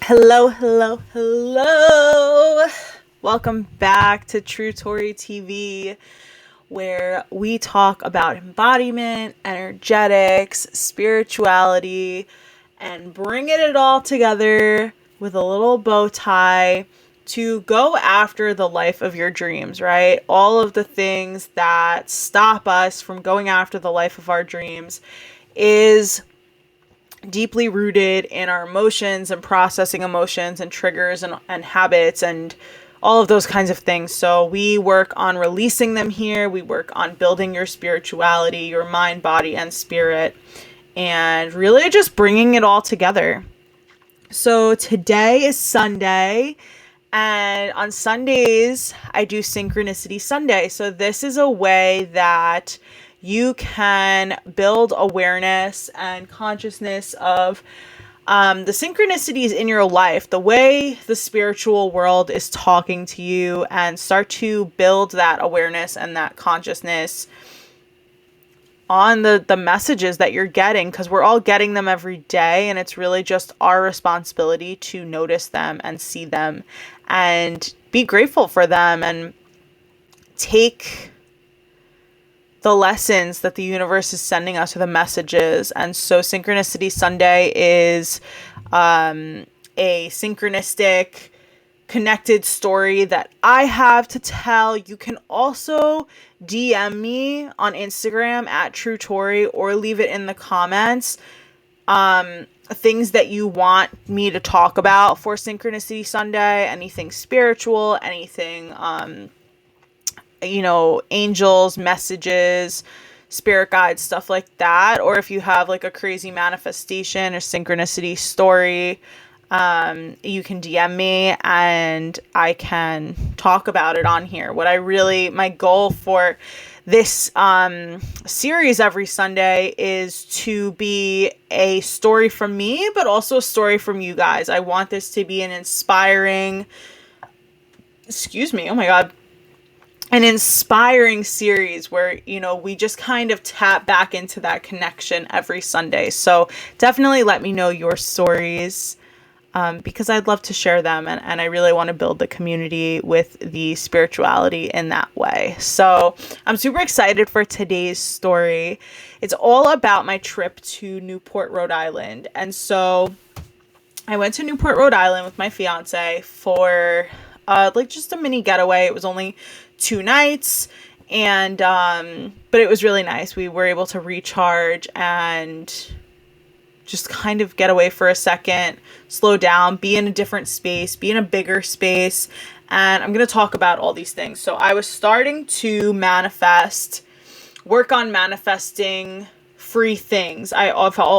Hello, hello, hello. Welcome back to True Tori TV, where we talk about embodiment, energetics, spirituality, and bringing it all together with a little bow tie to go after the life of your dreams, right? All of the things that stop us from going after the life of our dreams is deeply rooted in our emotions and processing emotions and triggers and habits and all of those kinds of things. So we work on releasing them here. We work on building your spirituality, your mind, body, and spirit, and really just bringing it all together. So today is Sunday, and on Sundays, I do Synchronicity Sunday. So this is a way that you can build awareness and consciousness of the synchronicities in your life, the way the spiritual world is talking to you, and start to build that awareness and that consciousness on the messages that you're getting, because we're all getting them every day, and it's really just our responsibility to notice them and see them and be grateful for them and take the lessons that the universe is sending us, or the messages. And so Synchronicity Sunday is a synchronistic connected story that I have to tell. You can also DM me on Instagram at True Tori, or leave it in the comments. Things that you want me to talk about for Synchronicity Sunday, anything spiritual, anything angels, messages, spirit guides, stuff like that. Or if you have like a crazy manifestation or synchronicity story, you can DM me and I can talk about it on here. My goal for this series every Sunday is to be a story from me, but also a story from you guys. I want this to be an inspiring series where, we just kind of tap back into that connection every Sunday. So definitely let me know your stories, because I'd love to share them. And I really want to build the community with the spirituality in that way. So I'm super excited for today's story. It's all about my trip to Newport, Rhode Island. And so I went to Newport, Rhode Island with my fiance for just a mini getaway. It was only 2 nights, and but it was really nice. We were able to recharge and just kind of get away for a second, slow down, be in a different space, be in a bigger space. And I'm going to talk about all these things. So I was starting to work on manifesting free things. I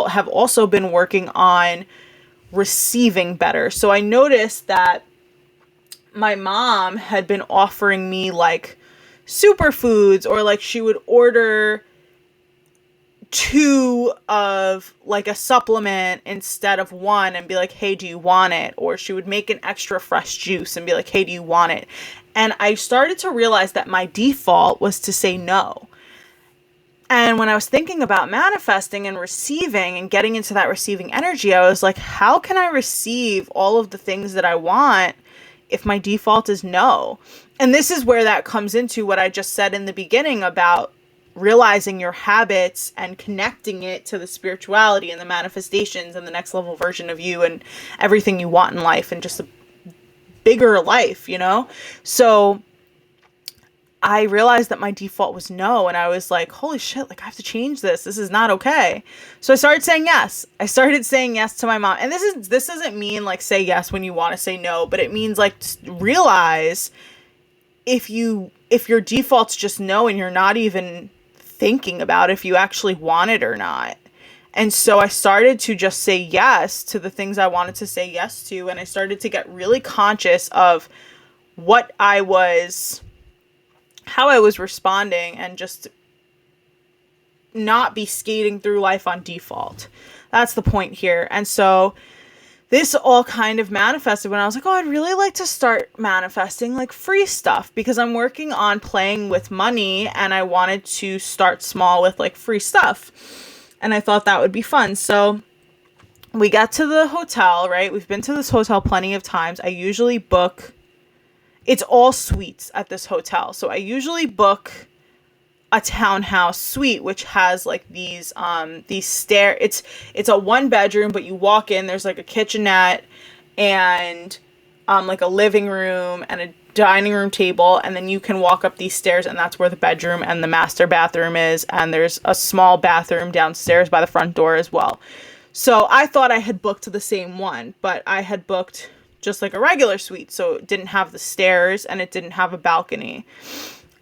have also been working on receiving better. So I noticed that my mom had been offering me like superfoods, or like she would order 2 of like a supplement instead of 1 and be like, hey, do you want it? Or she would make an extra fresh juice and be like, hey, do you want it? And I started to realize that my default was to say no. And when I was thinking about manifesting and receiving and getting into that receiving energy, I was like, how can I receive all of the things that I want if my default is no? And this is where that comes into what I just said in the beginning about realizing your habits and connecting it to the spirituality and the manifestations and the next level version of you and everything you want in life and just a bigger life, So I realized that my default was no, and I was like, holy shit, like I have to change this. This is not okay. So I started saying yes. I started saying yes to my mom. And this doesn't mean like say yes when you want to say no, but it means like realize if your default's just no and you're not even thinking about if you actually want it or not. And so I started to just say yes to the things I wanted to say yes to, and I started to get really conscious of how I was responding, and just not be skating through life on default. That's the point here. And so this all kind of manifested when I was like, oh, I'd really like to start manifesting like free stuff, because I'm working on playing with money and I wanted to start small with like free stuff. And I thought that would be fun. So we got to the hotel, right? We've been to this hotel plenty of times. I usually book, it's all suites at this hotel. So I usually book a townhouse suite, which has like these stair, it's a 1 bedroom, but you walk in, there's like a kitchenette and like a living room and a dining room table, and then you can walk up these stairs, and that's where the bedroom and the master bathroom is, and there's a small bathroom downstairs by the front door as well. So I thought I had booked the same one, but I had booked just like a regular suite, so it didn't have the stairs and it didn't have a balcony.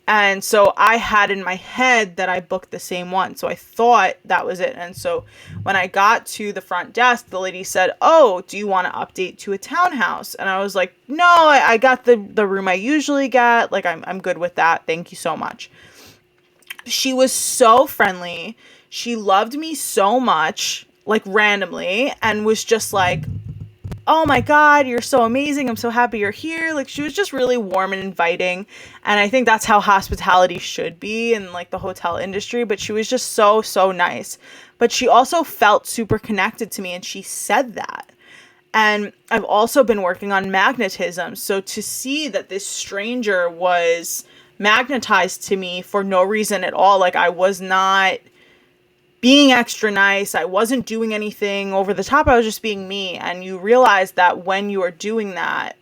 And so I had in my head that I booked the same one. So I thought that was it. And so when I got to the front desk, the lady said, "Oh, do you want to update to a townhouse?" And I was like, "No, I got the room I usually get. Like, I'm good with that. Thank you so much." She was so friendly. She loved me so much, like randomly, and was just like, "Oh my God, you're so amazing. I'm so happy you're here." Like, she was just really warm and inviting. And I think that's how hospitality should be in like the hotel industry. But she was just so, so nice. But she also felt super connected to me, and she said that. And I've also been working on magnetism. So to see that this stranger was magnetized to me for no reason at all, like I was not being extra nice, I wasn't doing anything over the top, I was just being me. And you realize that when you are doing that,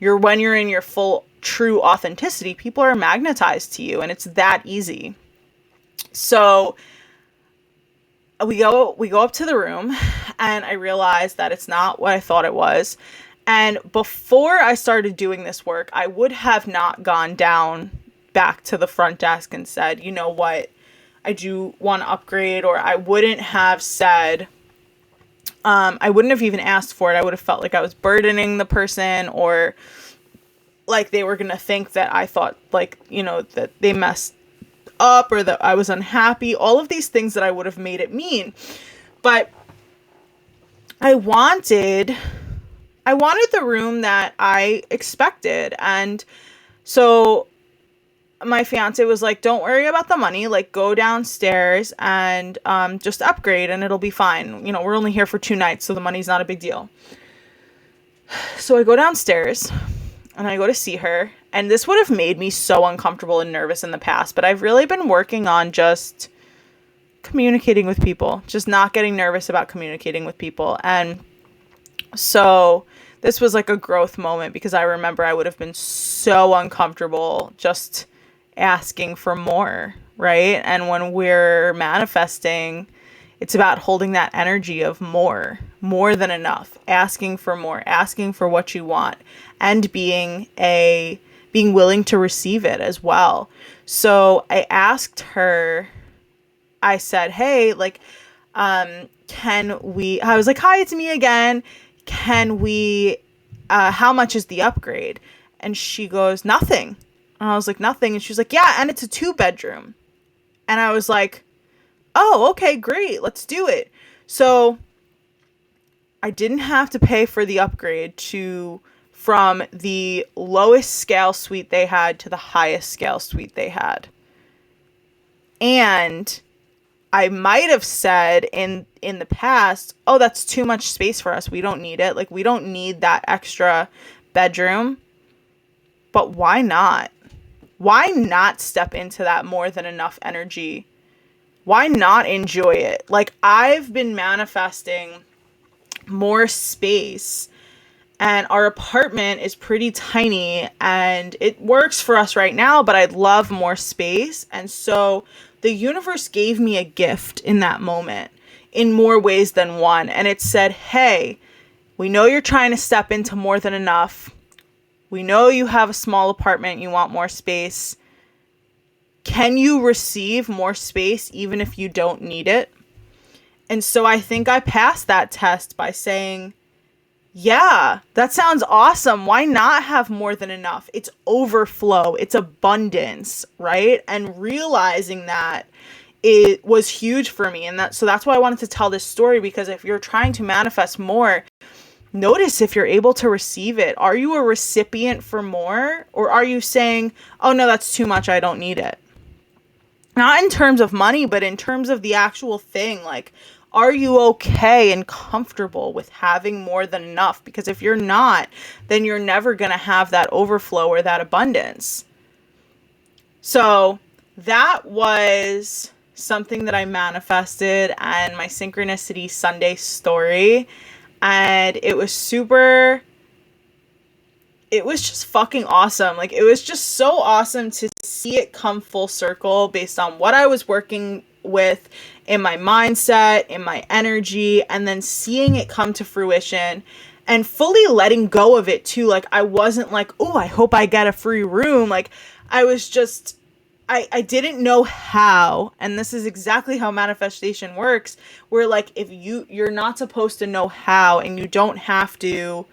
when you're in your full true authenticity, people are magnetized to you, and it's that easy. So we go up to the room, and I realized that it's not what I thought it was. And before I started doing this work, I would have not gone down back to the front desk and said, "You know what, I do want to upgrade," or I wouldn't have said, I wouldn't have even asked for it. I would have felt like I was burdening the person, or like they were going to think that I thought, like, you know, that they messed up or that I was unhappy. All of these things that I would have made it mean. But I wanted the room that I expected. And so my fiance was like, "Don't worry about the money, like go downstairs and just upgrade and it'll be fine. You know, we're only here for 2 nights, so the money's not a big deal." So I go downstairs and I go to see her, and this would have made me so uncomfortable and nervous in the past, but I've really been working on just communicating with people, just not getting nervous about communicating with people. And so this was like a growth moment, because I remember I would have been so uncomfortable just asking for more, right? And when we're manifesting, it's about holding that energy of more than enough, asking for more, asking for what you want, and being willing to receive it as well. So I asked her, I said, "Hey, like, I was like, 'Hi, it's me again. Can we, how much is the upgrade?' And she goes, 'Nothing.' And I was like, 'Nothing?' And she was like, 'Yeah, and it's a 2-bedroom. And I was like, 'Oh, okay, great. Let's do it.' So I didn't have to pay for the upgrade from the lowest scale suite they had to the highest scale suite they had. And I might have said in the past, 'Oh, that's too much space for us. We don't need it. Like, we don't need that extra bedroom.' But why not? Why not step into that more than enough energy? Why not enjoy it? Like, I've been manifesting more space, and our apartment is pretty tiny, and it works for us right now, but I'd love more space. And so the universe gave me a gift in that moment in more ways than one. And it said, "Hey, we know you're trying to step into more than enough. We know you have a small apartment, you want more space. Can you receive more space even if you don't need it?" And so I think I passed that test by saying, "Yeah, that sounds awesome. Why not have more than enough?" It's overflow, it's abundance, right? And realizing that, it was huge for me. And so that's why I wanted to tell this story, because if you're trying to manifest more, notice if you're able to receive it. Are you a recipient for more? Or are you saying, "Oh no, that's too much, I don't need it"? Not in terms of money, but in terms of the actual thing. Like, Are you okay and comfortable with having more than enough? Because if you're not, then you're never going to have that overflow or that abundance. So that was something that I manifested and my Synchronicity Sunday story. And it was just fucking awesome. Like, it was just so awesome to see it come full circle based on what I was working with in my mindset, in my energy, and then seeing it come to fruition and fully letting go of it too. Like, I wasn't like, oh, I hope I get a free room. Like, I was just, I didn't know how, and this is exactly how manifestation works, where like, if you're not supposed to know how, and you don't have to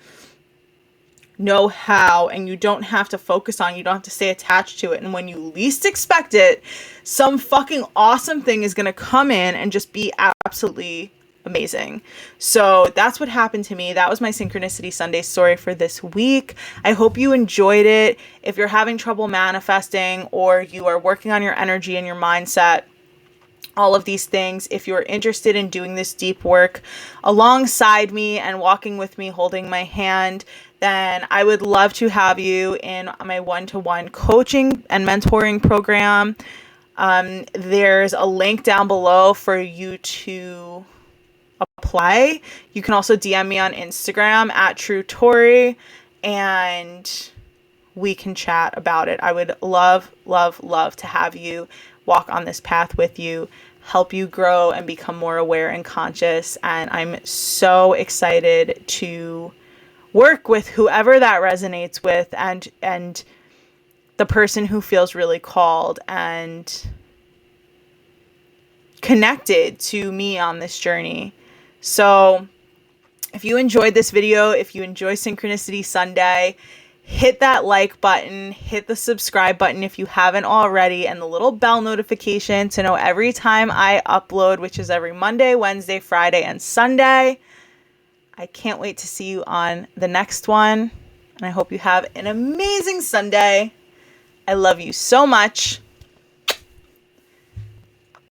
know how, and you don't have to focus on, you don't have to stay attached to it. And when you least expect it, some fucking awesome thing is going to come in and just be absolutely amazing. So that's what happened to me. That was my Synchronicity Sunday story for this week. I hope you enjoyed it. If you're having trouble manifesting, or you are working on your energy and your mindset, all of these things, if you're interested in doing this deep work alongside me and walking with me, holding my hand, then I would love to have you in my one-to-one coaching and mentoring program. There's a link down below for you to apply. You can also DM me on Instagram at TrueTori, and we can chat about it. I would love, love, love to have you walk on this path with you, help you grow and become more aware and conscious. And I'm so excited to work with whoever that resonates with, and the person who feels really called and connected to me on this journey. So if you enjoyed this video, if you enjoy Synchronicity Sunday, hit that like button, hit the subscribe button if you haven't already, and the little bell notification to know every time I upload, which is every Monday, Wednesday, Friday, and Sunday. I can't wait to see you on the next one, and I hope you have an amazing Sunday. I love you so much.